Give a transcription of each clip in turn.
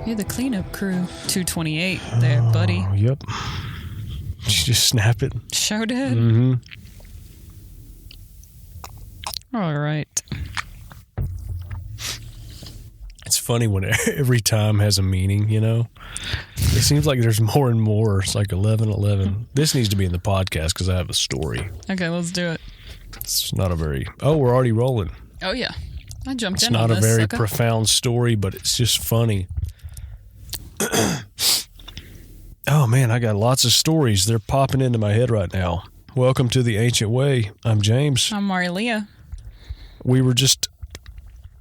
You're the cleanup crew. 228 there, buddy. Yep. Did you just snap it? Show did. Mm-hmm. All right. It's funny when every time has a meaning, you know? It seems like there's more and more. It's like 11:11. This needs to be in the podcast because I have a story. Okay, let's do it. It's not a very... Oh, we're already rolling. Oh, yeah. I jumped It's in on not this. a very sucker. profound story, but it's just funny. Oh, man, I got lots of stories. They're popping into my head right now. Welcome to The Ancient Way. I'm James. I'm Maria. We were just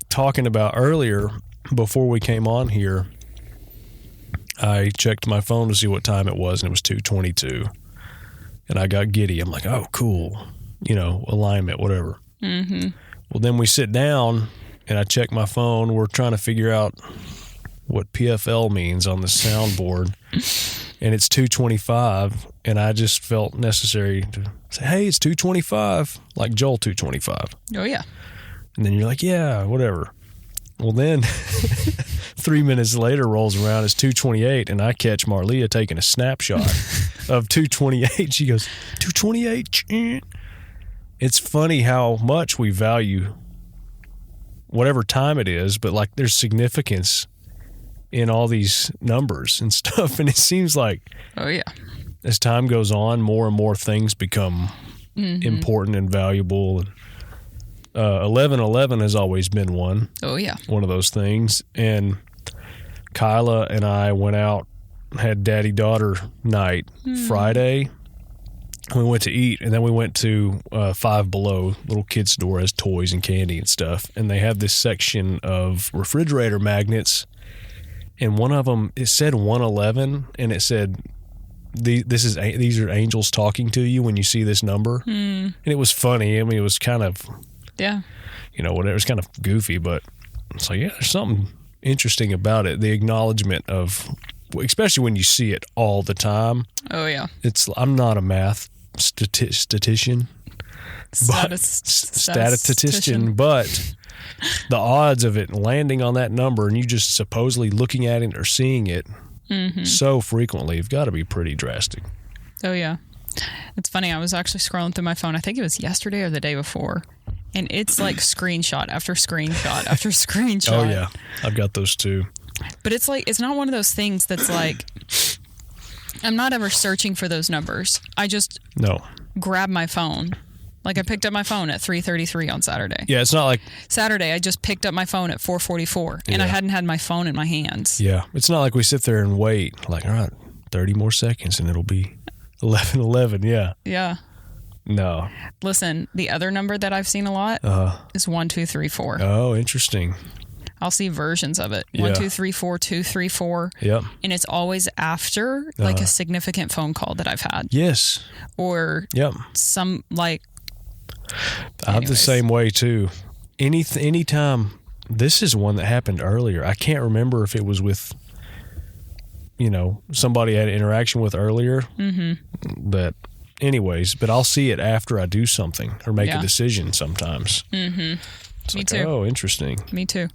talking about earlier, before we came on here, I checked my phone to see what time it was, and it was 2:22. And I got giddy. I'm like, oh, cool. You know, alignment, whatever. Mm-hmm. Well, then we sit down, and I check my phone. We're trying to figure out what PFL means on the soundboard. And it's 2:25, and I just felt necessary to say, hey, it's 2:25, like Joel 2:25. Oh, yeah. And then you're like, yeah, whatever. Well, then 3 minutes later rolls around, it's 2:28, and I catch Marlia taking a snapshot of 2:28. She goes, 2:28. It's funny how much we value whatever time it is, but like there's significance in all these numbers and stuff. And it seems like, Oh, yeah. as time goes on, more and more things become important and valuable. And 11:11 has always been one of those things. And Kyla and I went out, had daddy-daughter night Friday. We went to eat, and then we went to Five Below, little kid store, has toys and candy and stuff. And they have this section of refrigerator magnets. And one of them, it said 111, and it said, these are angels talking to you when you see this number. And it was funny. I mean, it was kind of, you know, whatever. It was kind of goofy, but it's like, yeah, there's something interesting about it. The acknowledgement of, especially when you see it all the time. Oh, yeah. I'm not a math statistician, but the odds of it landing on that number and you just supposedly looking at it or seeing it so frequently have got to be pretty drastic. Oh, yeah. It's funny. I was actually scrolling through my phone. I think it was yesterday or the day before. And it's like screenshot after screenshot after screenshot. Oh, yeah. I've got those too. But it's like, it's not one of those things that's like, I'm not ever searching for those numbers. I just grab my phone. Like I picked up my phone at 3:33 on Saturday. Yeah, it's not like... Saturday, I just picked up my phone at 4:44, and I hadn't had my phone in my hands. Yeah, it's not like we sit there and wait, like, all right, 30 more seconds, and it'll be 11:11, yeah. Yeah. No. Listen, the other number that I've seen a lot is 1234. Oh, interesting. I'll see versions of it. Yeah. 1234, 234. Yep. And it's always after like a significant phone call that I've had. Yes. Or some like... I'm the same way too. Anytime, this is one that happened earlier. I can't remember if it was with, you know, somebody I had an interaction with earlier. That, anyways, but I'll see it after I do something or make a decision sometimes. It's Me like, too. oh, interesting. Me too.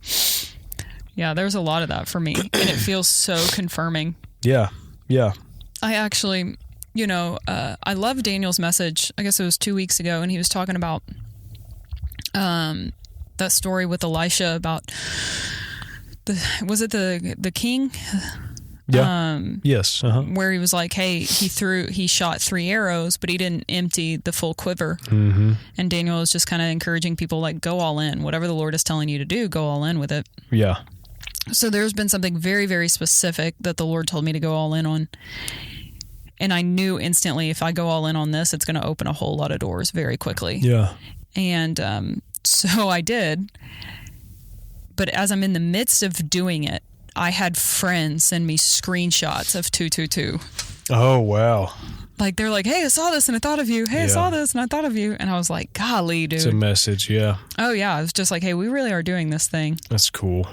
Yeah, there's a lot of that for me, and it feels so confirming. Yeah, yeah. I actually... You know, I love Daniel's message. I guess it was 2 weeks ago, and he was talking about that story with Elisha about the king? Yeah. Yes. Where he was like, hey, he shot 3 arrows, but he didn't empty the full quiver. And Daniel was just kind of encouraging people like, go all in. Whatever the Lord is telling you to do, go all in with it. Yeah. So there's been something very, very specific that the Lord told me to go all in on. And I knew instantly if I go all in on this, it's going to open a whole lot of doors very quickly. Yeah. And so I did. But as I'm in the midst of doing it, I had friends send me screenshots of 222. Oh, wow. Like, they're like, hey, I saw this and I thought of you. Hey, I saw this and I thought of you. And I was like, golly, dude. It's a message, yeah. Oh, yeah. I was just like, hey, we really are doing this thing. That's cool.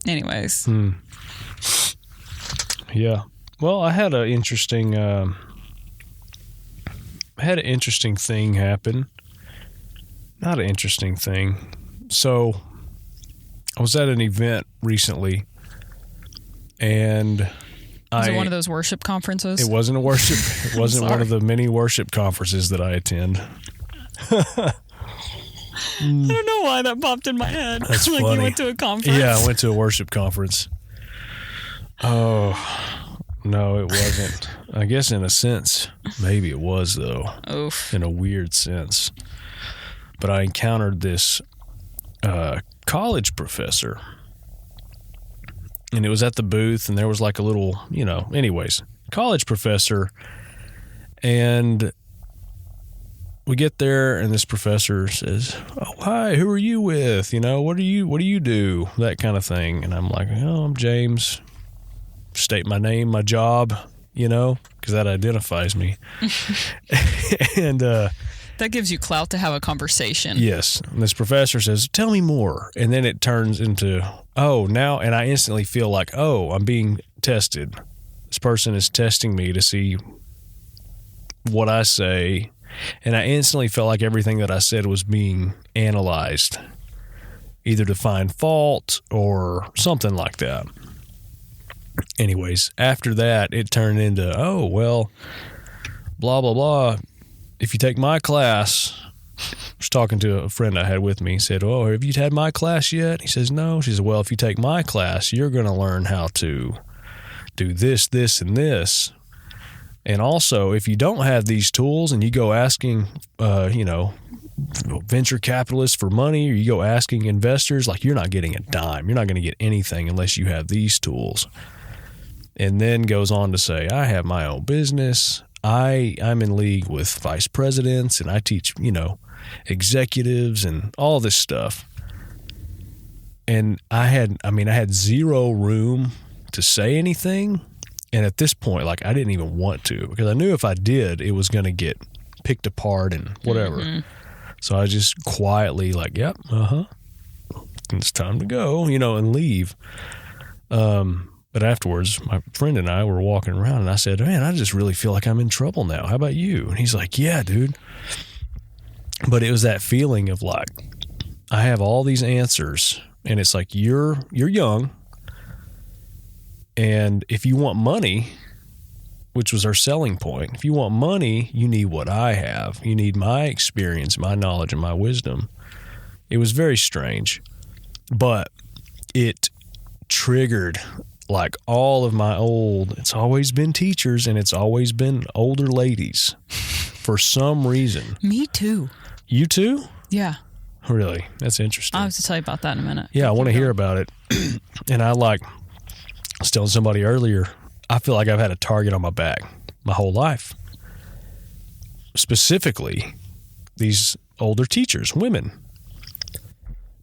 Anyways. Yeah. Well, I had an interesting thing happen. Not an interesting thing. So I was at an event recently, and was it one of those worship conferences? It wasn't a worship. It wasn't one of the many worship conferences that I attend. I don't know why that popped in my head. That's like funny. You went to a conference. Yeah, I went to a worship conference. Oh, no, it wasn't. I guess in a sense, maybe it was, though. Oof. In a weird sense. But I encountered this college professor. And it was at the booth, and there was like a little, anyways, college professor. And we get there, and this professor says, "Oh, hi, who are you with? What do you do?" That kind of thing. And I'm like, "Oh, I'm James." State my name, my job, because that identifies me. And that gives you clout to have a conversation. Yes. And this professor says, "Tell me more." And then it turns into, now, and I instantly feel like, I'm being tested. This person is testing me to see what I say. And I instantly felt like everything that I said was being analyzed, either to find fault or something like that. Anyways, after that, it turned into, blah, blah, blah. If you take my class, I was talking to a friend I had with me. He said, "Oh, have you had my class yet?" He says, "No." She says, "Well, if you take my class, you're going to learn how to do this, this, and this. And also, if you don't have these tools and you go asking, venture capitalists for money, or you go asking investors, like, you're not getting a dime. You're not going to get anything unless you have these tools." And then goes on to say, "I have my own business. I'm in league with vice presidents, and I teach, executives and all this stuff." And I had zero room to say anything. And at this point, like, I didn't even want to, because I knew if I did, it was going to get picked apart and whatever. Mm-hmm. So I just quietly like, "Yep, it's time to go," and leave. But afterwards, my friend and I were walking around, and I said, "Man, I just really feel like I'm in trouble now. How about you?" And he's like, "Yeah, dude." But it was that feeling of like, I have all these answers, and it's like, you're young, and if you want money, which was our selling point, if you want money, you need what I have. You need my experience, my knowledge, and my wisdom. It was very strange, but it triggered like all of my it's always been teachers, and it's always been older ladies for some reason. Me too. You too? Yeah. Really? That's interesting. I'll have to tell you about that in a minute. Yeah, I want to hear about it. And I was telling somebody earlier, I feel like I've had a target on my back my whole life. Specifically, these older teachers, women.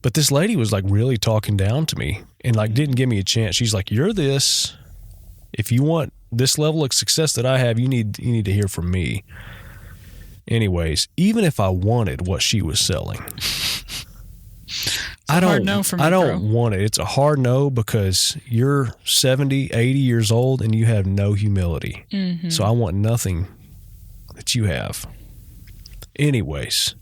But this lady was like really talking down to me and like didn't give me a chance. She's like, "You're this. If you want this level of success that I have, you need to hear from me." Anyways, even if I wanted what she was selling, I don't want it. It's a hard no, because you're 70, 80 years old and you have no humility. Mm-hmm. So I want nothing that you have. Anyways,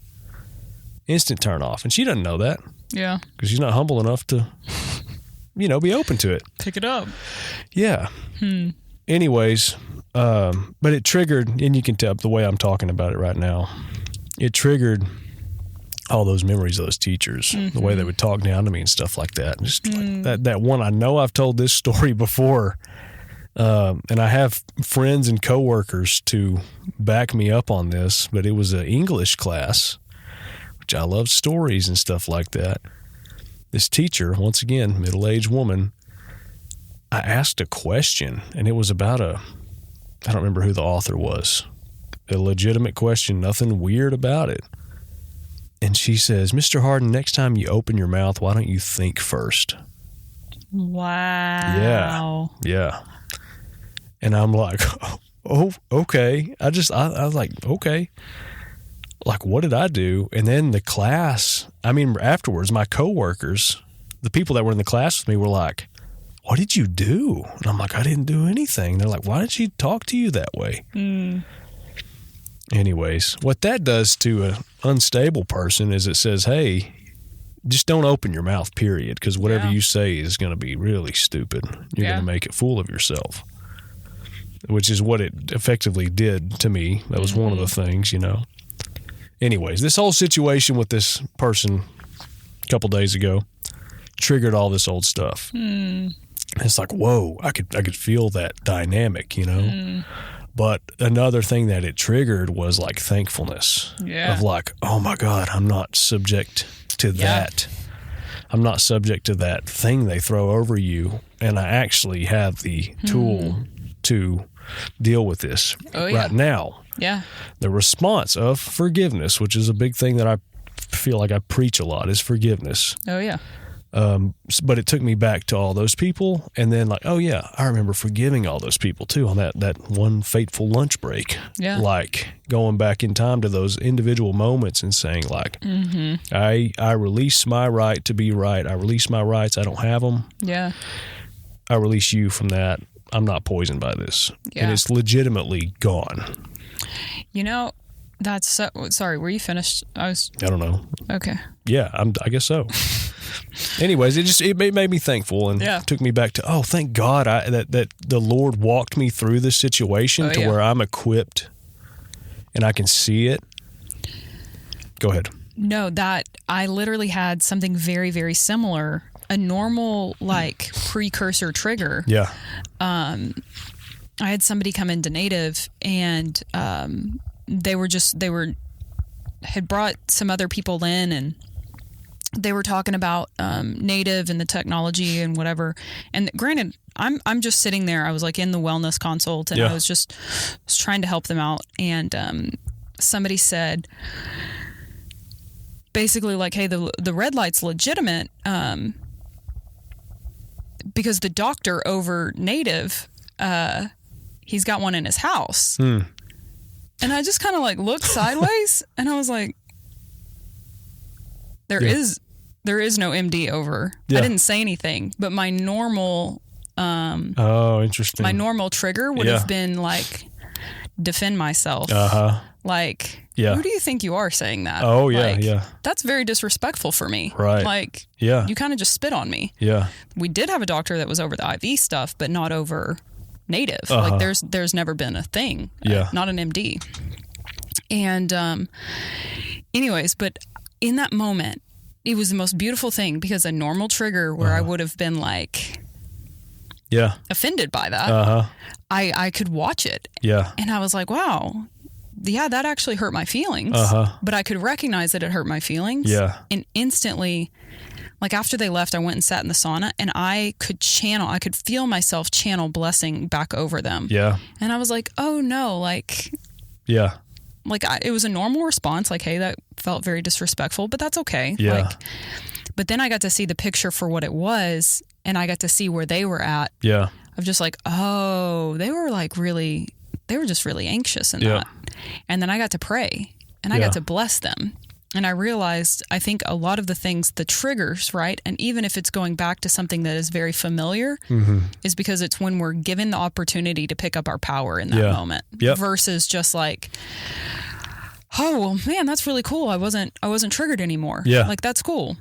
instant turn off. And she doesn't know that. Yeah. Because she's not humble enough to, be open to it. Pick it up. Yeah. Anyways, but it triggered, and you can tell the way I'm talking about it right now, it triggered all those memories of those teachers, the way they would talk down to me and stuff like that. Just like that one, I know I've told this story before, and I have friends and coworkers to back me up on this, but it was an English class, which I love stories and stuff like that. This teacher, once again, middle-aged woman, I asked a question, and it was about I don't remember who the author was, a legitimate question, nothing weird about it. And she says, "Mr. Harden, next time you open your mouth, why don't you think first?" Wow. Yeah. And I'm like, "Oh, okay." I was like, "Okay." Like, what did I do? And then the class, afterwards, my coworkers, the people that were in the class with me were like, "What did you do?" And I'm like, "I didn't do anything." They're like, "Why did she talk to you that way?" Anyways, what that does to an unstable person is it says, "Hey, just don't open your mouth, period, because whatever you say is going to be really stupid. You're going to make a fool of yourself, which is what it effectively did to me. That was one of the things, Anyways, this whole situation with this person a couple days ago triggered all this old stuff. It's like, whoa, I could feel that dynamic, But another thing that it triggered was like thankfulness of like, oh my God, I'm not subject to that. I'm not subject to that thing they throw over you. And I actually have the tool to deal with this right now. Yeah. The response of forgiveness, which is a big thing that I feel like I preach a lot, is forgiveness. Oh, yeah. But it took me back to all those people, and then like, oh yeah, I remember forgiving all those people too on that one fateful lunch break. Yeah. Like going back in time to those individual moments and saying like, I release my right to be right. I release my rights. I don't have them. Yeah. I release you from that. I'm not poisoned by this. Yeah. And it's legitimately gone. That's so, sorry, were you finished? I don't know. Okay. Yeah, I guess so. Anyways, it made me thankful and took me back to, oh, thank God that the Lord walked me through this situation to where I'm equipped and I can see it. Go ahead. No, that I literally had something very, very similar, a normal like precursor trigger. Yeah. I had somebody come into Native and had brought some other people in and they were talking about Native and the technology and whatever. And granted, I'm just sitting there. I was like in the wellness consult and I was trying to help them out. And somebody said basically like, hey, the red light's legitimate because the doctor over Native, he's got one in his house. And I just kind of like looked sideways and I was like, there is no MD over. I didn't say anything, but my normal, interesting. My normal trigger would have been like, defend myself. Like, who do you think you are saying that? Oh yeah. Like, that's very disrespectful for me. Right. Like, you kind of just spit on me. Yeah. We did have a doctor that was over the IV stuff, but not over Native. Like there's never been a thing. Not an MD. And anyways, but in that moment, it was the most beautiful thing because a normal trigger where I would have been like offended by that, I could watch it. Yeah. And I was like, wow, that actually hurt my feelings. But I could recognize that it hurt my feelings. Yeah. And instantly, like after they left, I went and sat in the sauna and I could feel myself channel blessing back over them. Yeah. And I was like, oh no, like, it was a normal response. Like, hey, that felt very disrespectful, but that's okay. Yeah. Like, but then I got to see the picture for what it was and I got to see where they were at. Yeah. Of just like, oh, they were just really anxious in that. And then I got to pray and I got to bless them. And I realized, I think a lot of the things, the triggers, right? And even if it's going back to something that is very familiar, is because it's when we're given the opportunity to pick up our power in that moment versus just like, oh, well, man, that's really cool. I wasn't triggered anymore. Yeah. Like, that's cool.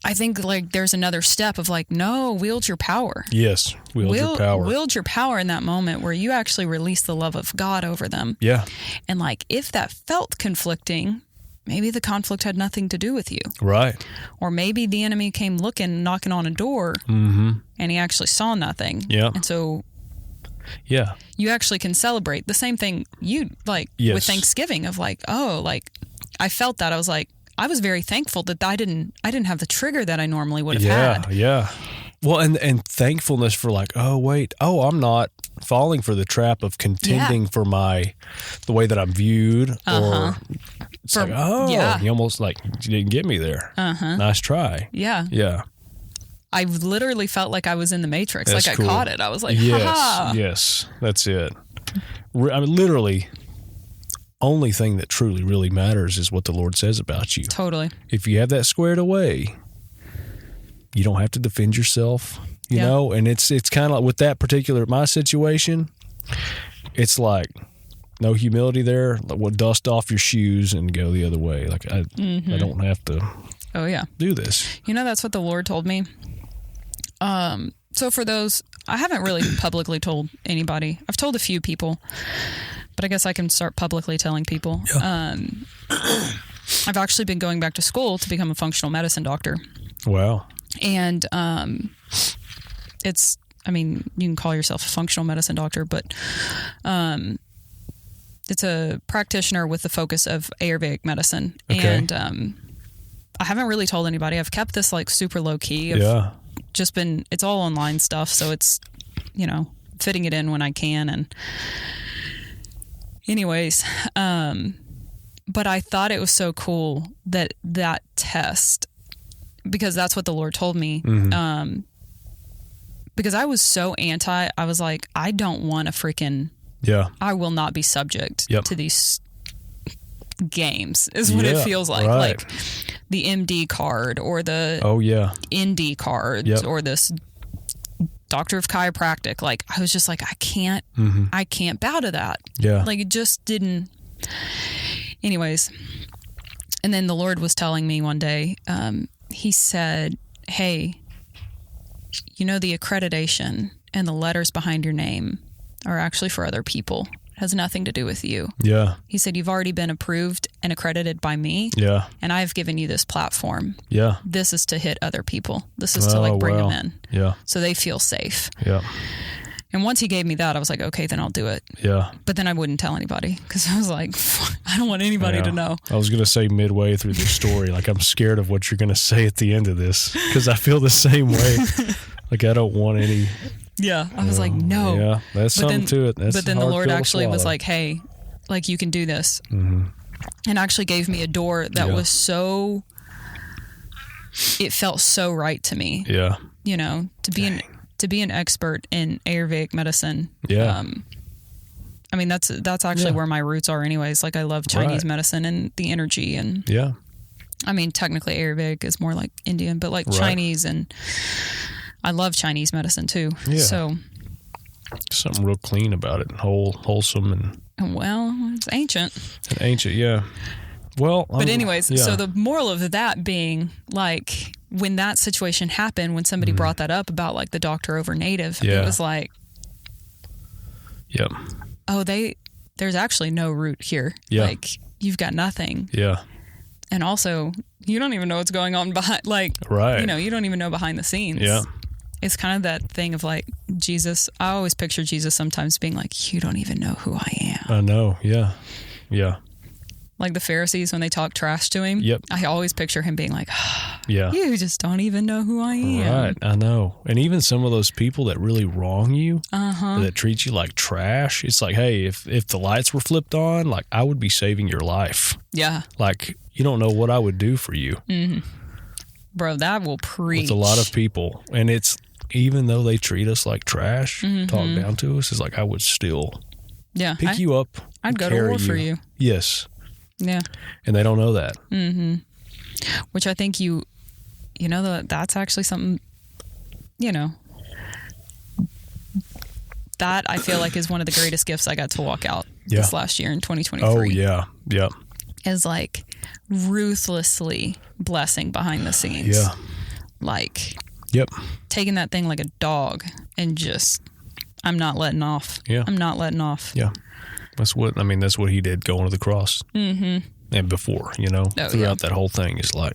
I think like there's another step of like, no, wield your power. Yes. Wield your power. Wield your power in that moment where you actually release the love of God over them. Yeah. And like, if that felt conflicting, maybe the conflict had nothing to do with you. Right. Or maybe the enemy came knocking on a door and he actually saw nothing. Yeah. And so you actually can celebrate the same thing with Thanksgiving of like, oh, like I felt that. I was like, I was very thankful that I didn't have the trigger that I normally would have had. Yeah. Well, and thankfulness for like, I'm not falling for the trap of contending for the way that I'm viewed or it's you almost like, you didn't get me there. Nice try. Yeah. Yeah. I literally felt like I was in the Matrix. That's like cool. I caught it. I was like, ha. Yes. That's it. I mean, literally, only thing that truly really matters is what the Lord says about you. Totally. If you have that squared away, you don't have to defend yourself, you know? And it's kind of like with that particular, my situation, it's like no humility there. Like, dust off your shoes and go the other way. Like I don't have to Oh, yeah. Do this. That's what the Lord told me. So for those, I haven't really publicly told anybody. I've told a few people, but I guess I can start publicly telling people. Yeah. I've actually been going back to school to become a functional medicine doctor. Wow. And you can call yourself a functional medicine doctor, but it's a practitioner with the focus of Ayurvedic medicine. Okay. And I haven't really told anybody. I've kept this like super low key. It's all online stuff. So it's, fitting it in when I can. And anyways, but I thought it was so cool that test, because that's what the Lord told me. Mm-hmm. Because I was so anti, I was like, I don't want to freaking, I will not be subject to these games is what it feels like. Right. Like the MD card or the ND cards or this doctor of chiropractic. Like I was just like, I can't bow to that. Yeah. Like it just didn't. Anyways. And then the Lord was telling me one day, he said, hey, the accreditation and the letters behind your name are actually for other people. It has nothing to do with you. Yeah. He said, you've already been approved and accredited by me. Yeah. And I've given you this platform. Yeah. This is to hit other people. This is to bring them in. Yeah. So they feel safe. Yeah. And once he gave me that, I was like, okay, then I'll do it. Yeah. But then I wouldn't tell anybody because I was like, I don't want anybody to know. I was going to say midway through the story, like I'm scared of what you're going to say at the end of this because I feel the same way. Like I don't want any. Yeah. I was like, no. Yeah. That's something to it. But then the Lord actually was like, hey, like you can do this. Mm-hmm. And actually gave me a door that was so, it felt so right to me. Yeah. To be an expert in Ayurvedic medicine. Yeah. I mean, that's actually where my roots are anyways. Like I love Chinese medicine and the energy and I mean, technically Ayurvedic is more like Indian, but like Chinese, and I love Chinese medicine too. Yeah. So something real clean about it and wholesome and well, it's ancient. And ancient, yeah. Well, but anyways, so the moral of that being like when that situation happened, when somebody brought that up about like the doctor over native, it was like, oh, there's actually no root here. Yeah. Like you've got nothing. Yeah. And also you don't even know what's going on behind, like, you don't even know behind the scenes. Yeah. It's kind of that thing of like Jesus. I always picture Jesus sometimes being like, you don't even know who I am. I know. Yeah. Yeah. Like the Pharisees when they talk trash to him. Yep. I always picture him being like, you just don't even know who I am. Right. I know. And even some of those people that really wrong you, that treat you like trash, it's like, hey, if the lights were flipped on, like I would be saving your life. Yeah. Like you don't know what I would do for you. Mm-hmm. Bro, that will preach. With a lot of people. And it's, even though they treat us like trash, talk down to us, it's like I would still pick you up. I'd go to war for you. Yes. Yeah. And they don't know that. Mm-hmm. Which I think that's actually something, that I feel like is one of the greatest gifts I got to walk out this last year in 2023. Oh, yeah. Yeah. Is like ruthlessly blessing behind the scenes. Yeah. Like, taking that thing like a dog and just, I'm not letting off. Yeah. I'm not letting off. Yeah. That's what he did going to the cross. Mm-hmm. And before, throughout that whole thing is like,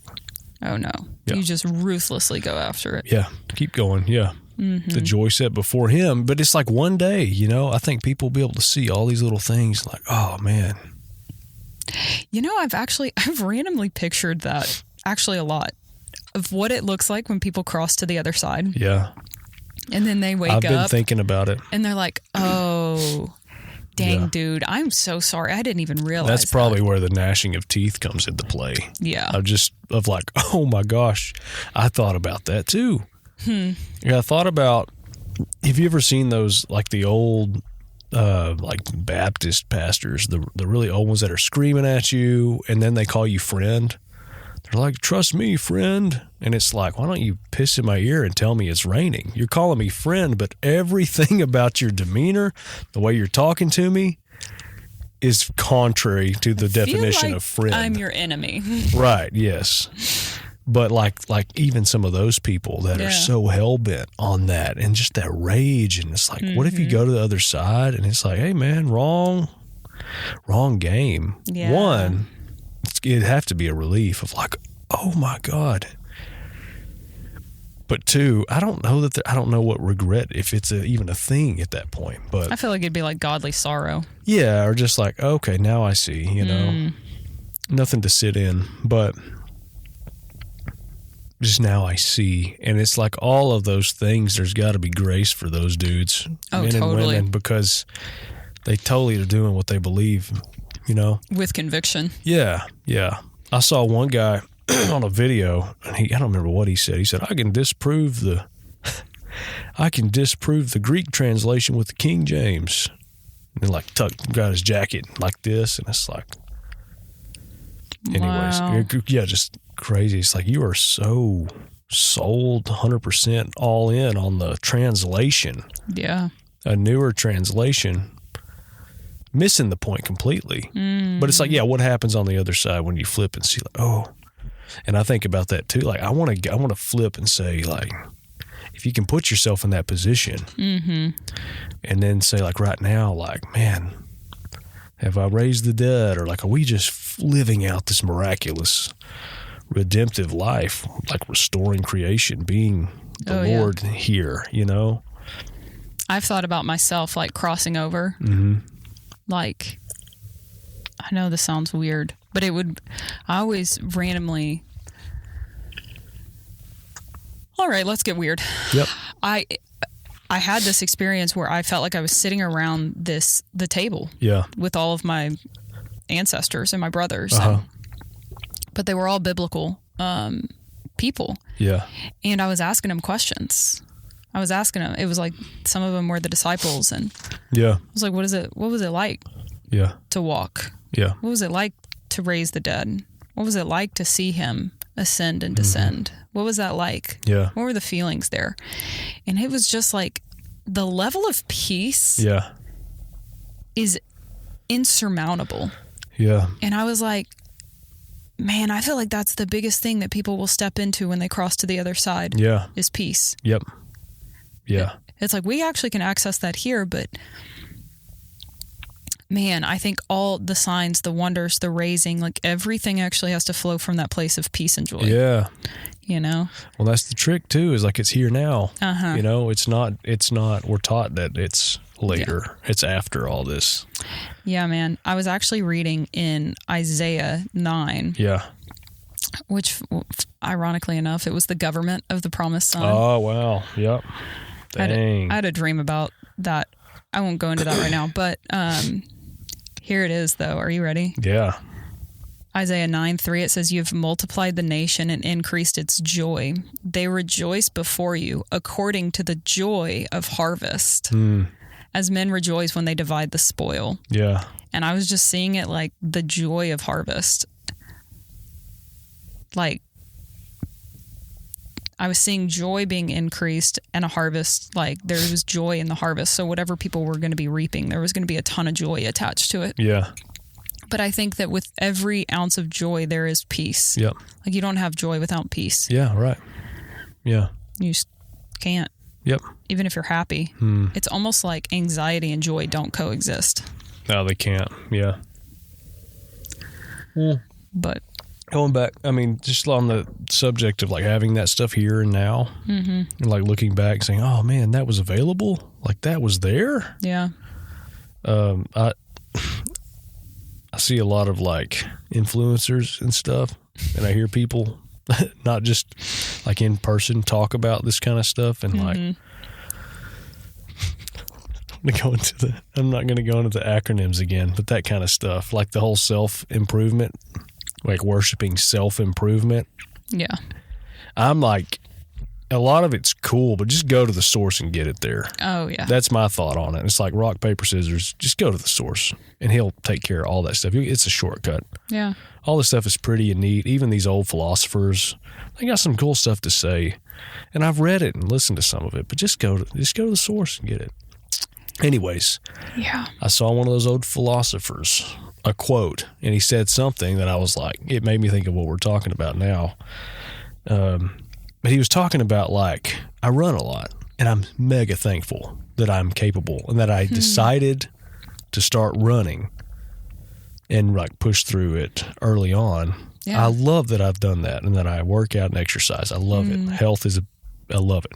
oh no, you just ruthlessly go after it. Yeah. Keep going. Yeah. Mm-hmm. The joy set before him. But it's like one day, I think people will be able to see all these little things like, oh man. I've randomly pictured that actually a lot of what it looks like when people cross to the other side. Yeah. And then they wake up. I've been thinking about it. And they're like, oh, dang, dude, I'm so sorry. I didn't even realize that's probably where the gnashing of teeth comes into play. Yeah. Of like, oh my gosh, I thought about that too. Yeah, I thought about, have you ever seen those, like the old, like Baptist pastors, the really old ones that are screaming at you and then they call you friend? They're like, trust me, friend. And it's like, why don't you piss in my ear and tell me it's raining? You're calling me friend, but everything about your demeanor, the way you're talking to me, is contrary to the definition of friend. I'm your enemy. Right, yes. But like even some of those people that are so hell-bent on that and just that rage, and it's like, what if you go to the other side and it's like, hey man, wrong game. Yeah. One, it'd have to be a relief of like, oh my God. But two, I don't know what regret, if it's even a thing at that point. But I feel like it'd be like godly sorrow. Yeah, or just like, okay, now I see, nothing to sit in, but just now I see. And it's like all of those things, there's got to be grace for those dudes, men and women, because they totally are doing what they believe, with conviction. Yeah. I saw one guy on a video, and I don't remember what he said. He said, I can disprove the Greek translation with the King James. And like got his jacket like this, and it's like, anyways, wow. Yeah, just crazy. It's like, you are so sold 100% all in on the translation. Yeah. A newer translation, missing the point completely. But it's like, yeah, what happens on the other side when you flip and see like, oh. And I think about that too. Like, I want to flip and say, like, if you can put yourself in that position, and then say, like, right now, like, man, have I raised the dead, or like, are we just living out this miraculous, redemptive life, like restoring creation, being the Lord here? I've thought about myself like crossing over, like. I know this sounds weird, but I always randomly, all right, let's get weird. Yep. I had this experience where I felt like I was sitting around the table with all of my ancestors and my brothers, but they were all biblical people. Yeah. And I was asking them questions. It was like some of them were the disciples, and I was like, what was it like to walk? Yeah. What was it like to raise the dead? What was it like to see him ascend and descend? What was that like? Yeah. What were the feelings there? And it was just like the level of peace is insurmountable. Yeah. And I was like, man, I feel like that's the biggest thing that people will step into when they cross to the other side. Yeah. Is peace. Yep. Yeah. It's like, we actually can access that here, but man, I think all the signs, the wonders, the raising, like everything actually has to flow from that place of peace and joy. Yeah. Well, that's the trick too, is like, it's here now. It's not, we're taught that it's later. Yeah. It's after all this. Yeah, man. I was actually reading in Isaiah 9. Yeah. Which, ironically enough, it was the government of the promised son. Oh, wow. Yep. Dang. I had a dream about that. I won't go into that right now, but here it is, though. Are you ready? Yeah. Isaiah 9:3, it says, "You've multiplied the nation and increased its joy. They rejoice before you according to the joy of harvest, as men rejoice when they divide the spoil." Yeah. And I was just seeing it like the joy of harvest. Like, I was seeing joy being increased and a harvest, like there was joy in the harvest. So whatever people were going to be reaping, there was going to be a ton of joy attached to it. Yeah. But I think that with every ounce of joy, there is peace. Yep. Like, you don't have joy without peace. Yeah, right. Yeah. You just can't. Yep. Even if you're happy. It's almost like anxiety and joy don't coexist. No, they can't. Yeah. But going back, I mean, just on the subject of like having that stuff here and now, and like looking back and saying, oh man, that was available. Like, that was there. Yeah. I see a lot of like influencers and stuff, and I hear people not just like in person talk about this kind of stuff, and like, I'm not going to go into the acronyms again, but that kind of stuff, like the whole self-improvement, like worshiping self-improvement. Yeah. I'm like, a lot of it's cool, but just go to the source and get it there. Oh, yeah. That's my thought on it. It's like rock, paper, scissors. Just go to the source, and he'll take care of all that stuff. It's a shortcut. Yeah. All this stuff is pretty and neat. Even these old philosophers, they got some cool stuff to say. And I've read it and listened to some of it, but just go to the source and get it. Anyways, yeah. I saw one of those old philosophers, a quote, and he said something that I was like, it made me think of what we're talking about now. But he was talking about, like, I run a lot, and I'm mega thankful that I'm capable and that I decided to start running and, like, push through it early on. Yeah. I love that I've done that and that I work out and exercise. I love it. Health I love it.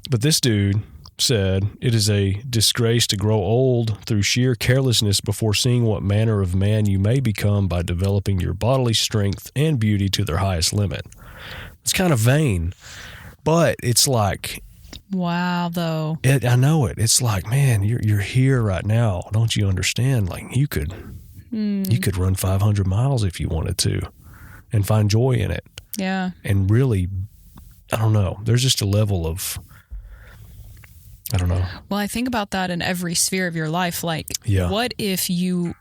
But this dude said, it is a disgrace to grow old through sheer carelessness before seeing what manner of man you may become by developing your bodily strength and beauty to their highest limit. It's kind of vain, but it's like, wow, though. I know it. It's like, man, you're here right now. Don't you understand? Like, you could run 500 miles if you wanted to and find joy in it. Yeah. And really, I don't know. There's just a level of, I don't know. Well, I think about that in every sphere of your life. Like, what if you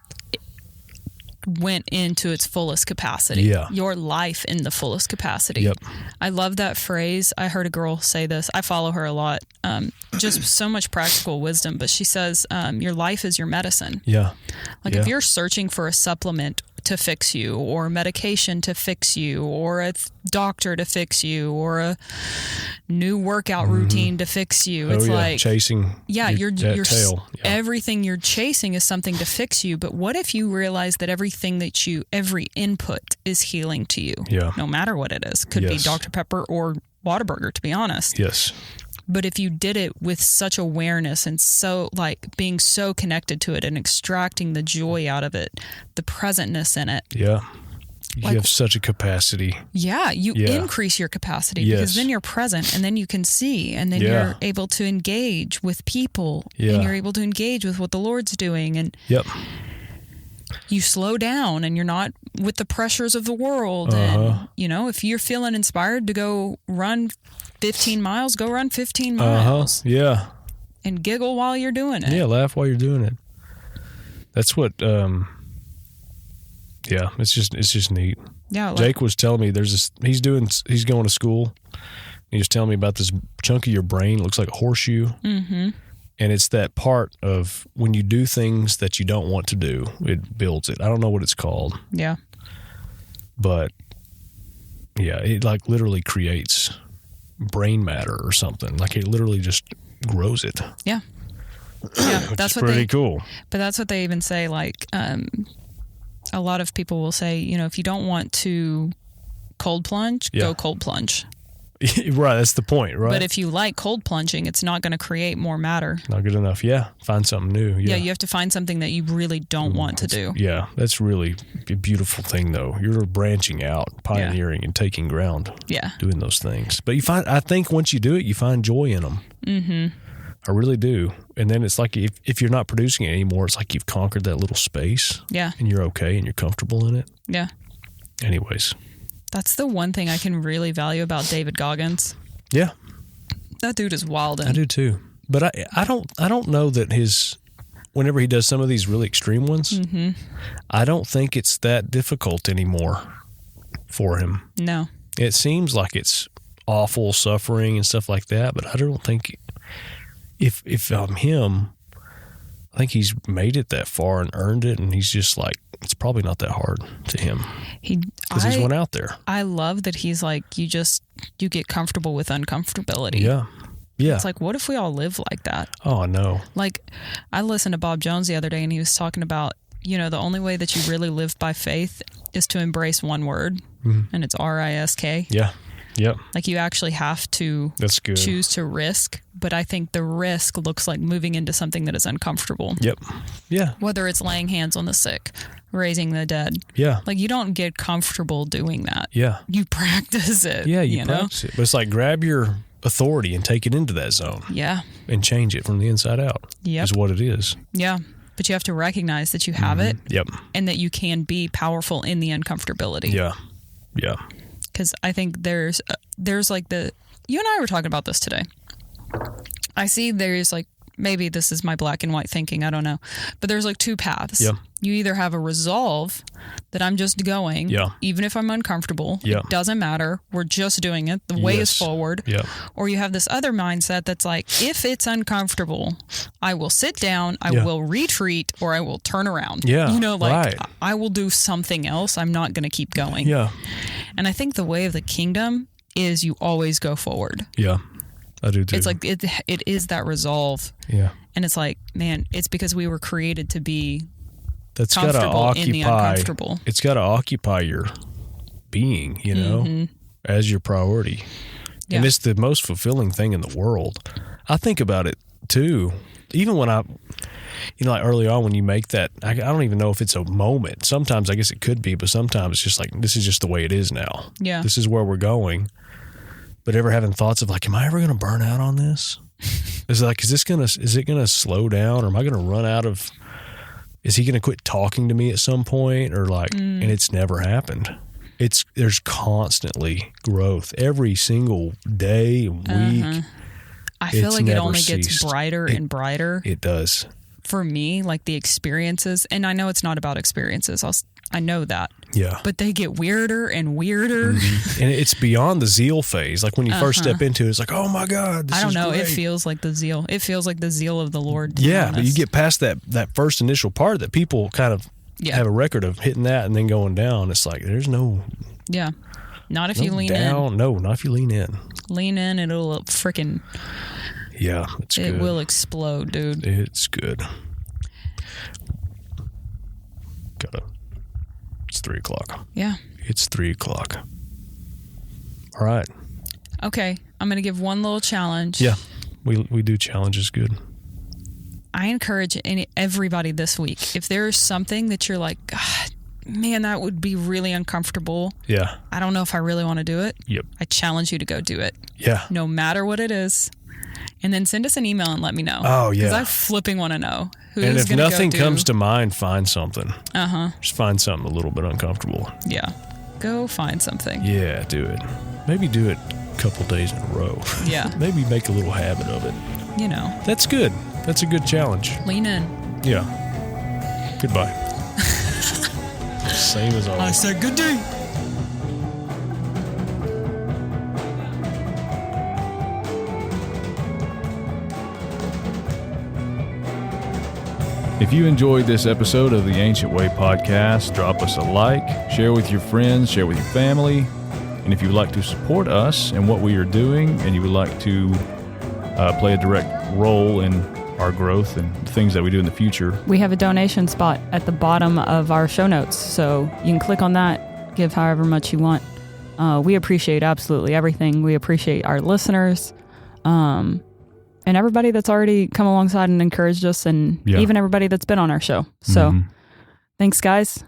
went into its fullest capacity? Yeah. Your life in the fullest capacity. Yep. I love that phrase. I heard a girl say this. I follow her a lot. Just so much practical wisdom. But she says, your life is your medicine. Yeah. Like if you're searching for a supplement to fix you, or medication to fix you, or a doctor to fix you, or a new workout routine to fix you. It's like chasing your tail. Yeah. Everything you're chasing is something to fix you. But what if you realize that every input is healing to you? Yeah. No matter what it is. Could be Dr. Pepper or Whataburger, to be honest. Yes. But if you did it with such awareness and so like being so connected to it and extracting the joy out of it, the presentness in it. Yeah. You have such a capacity. Yeah. You increase your capacity because then you're present and then you can see and then you're able to engage with people and you're able to engage with what the Lord's doing. And you slow down and you're not with the pressures of the world. And, if you're feeling inspired to go run 15 miles, go run 15 miles. Yeah. And giggle while you're doing it. Yeah, laugh while you're doing it. That's what, it's just neat. Yeah. Jake was telling me he's going to school. He was telling me about this chunk of your brain. It looks like a horseshoe. Mm-hmm. And it's that part of when you do things that you don't want to do, it builds it. I don't know what it's called. Yeah. But it like literally creates brain matter or something. Like it literally just grows it. Yeah. Yeah. That's pretty cool. But that's what they even say. Like, a lot of people will say, if you don't want to cold plunge, go cold plunge. Right. That's the point, right? But if you like cold plunging, it's not going to create more matter. Not good enough. Yeah. Find something new. Yeah. You have to find something that you really don't want to do. Yeah. That's really a beautiful thing, though. You're branching out, pioneering and taking ground. Yeah. Doing those things. But I think once you do it, you find joy in them. Mm-hmm. I really do. And then it's like if you're not producing it anymore, it's like you've conquered that little space. Yeah. And you're okay and you're comfortable in it. Yeah. Anyways. That's the one thing I can really value about David Goggins. Yeah. That dude is wild. I do too. But I don't know that whenever he does some of these really extreme ones, I don't think it's that difficult anymore for him. No. It seems like it's awful suffering and stuff like that, but I don't think if I'm him, I think he's made it that far and earned it, and he's just like, it's probably not that hard to him because he's went out there. I love that he's like, you get comfortable with uncomfortability. Yeah. Yeah. It's like, what if we all live like that? Oh, I know. Like, I listened to Bob Jones the other day, and he was talking about, the only way that you really live by faith is to embrace one word, and it's RISK. Yeah. Yep. Like you actually have to choose to risk, but I think the risk looks like moving into something that is uncomfortable. Yep. Yeah. Whether it's laying hands on the sick, raising the dead. Yeah. Like you don't get comfortable doing that. Yeah. You practice it. Yeah, you practice it. But it's like grab your authority and take it into that zone. Yeah. And change it from the inside out. Yep. Is what it is. Yeah. But you have to recognize that you have it. Yep. And that you can be powerful in the uncomfortability. Yeah. Yeah. Because I think there's like you and I were talking about this today. I see there's like, maybe this is my black and white thinking, I don't know. But there's like two paths. Yeah. You either have a resolve that I'm just going, even if I'm uncomfortable. Yeah. It doesn't matter. We're just doing it. The way is forward. Yeah. Or you have this other mindset that's like, if it's uncomfortable, I will sit down, I will retreat, or I will turn around. Yeah. I will do something else. I'm not going to keep going. Yeah. And I think the way of the kingdom is you always go forward. Yeah, I do too. It's like it is that resolve. Yeah. And it's like, man, it's because we were created to be that's comfortable in the uncomfortable. It's got to occupy your being, you know, as your priority. Yeah. And it's the most fulfilling thing in the world. I think about it too. Even when like early on when you make that, I don't even know if it's a moment. Sometimes I guess it could be, but sometimes it's just like, this is just the way it is now. Yeah. This is where we're going. But ever having thoughts of like, am I ever going to burn out on this? Is it going to slow down, or am I going to run out of, is he going to quit talking to me at some point, or like, and it's never happened. There's constantly growth every single day, week. I feel like it only gets brighter and brighter. It does. For me, like the experiences, and I know it's not about experiences. I know that. Yeah. But they get weirder and weirder. Mm-hmm. And it's beyond the zeal phase. Like when you first step into it, it's like, oh my God, this is I don't know. Great. It feels like the zeal. It feels like the zeal of the Lord. Yeah, but you get past that first initial part that people kind of have a record of hitting that and then going down. It's like, there's no... Yeah. Not if you lean in. No, not if you lean in. Lean in, it'll freaking... Yeah, it's good. It will explode, dude. It's good. It's 3:00. Yeah. It's 3:00. All right. Okay. I'm going to give one little challenge. Yeah. We do challenges good. I encourage everybody this week, if there's something that you're like, God, man, that would be really uncomfortable. Yeah. I don't know if I really want to do it. Yep. I challenge you to go do it. Yeah. No matter what it is. And then send us an email and let me know. Oh, yeah. Because I flipping want to know. And if nothing comes to mind, find something. Just find something a little bit uncomfortable. Yeah. Go find something. Yeah, do it. Maybe do it a couple days in a row. Yeah. Maybe make a little habit of it. You know. That's good. That's a good challenge. Lean in. Yeah. Goodbye. Same as always. I said good day. If you enjoyed this episode of the Ancient Way podcast, drop us a like, share with your friends, share with your family. And if you would like to support us and what we are doing, and you would like to play a direct role in our growth and things that we do in the future, we have a donation spot at the bottom of our show notes. So you can click on that, give however much you want. We appreciate absolutely everything. We appreciate our listeners. And everybody that's already come alongside and encouraged us, and even everybody that's been on our show. So thanks, guys.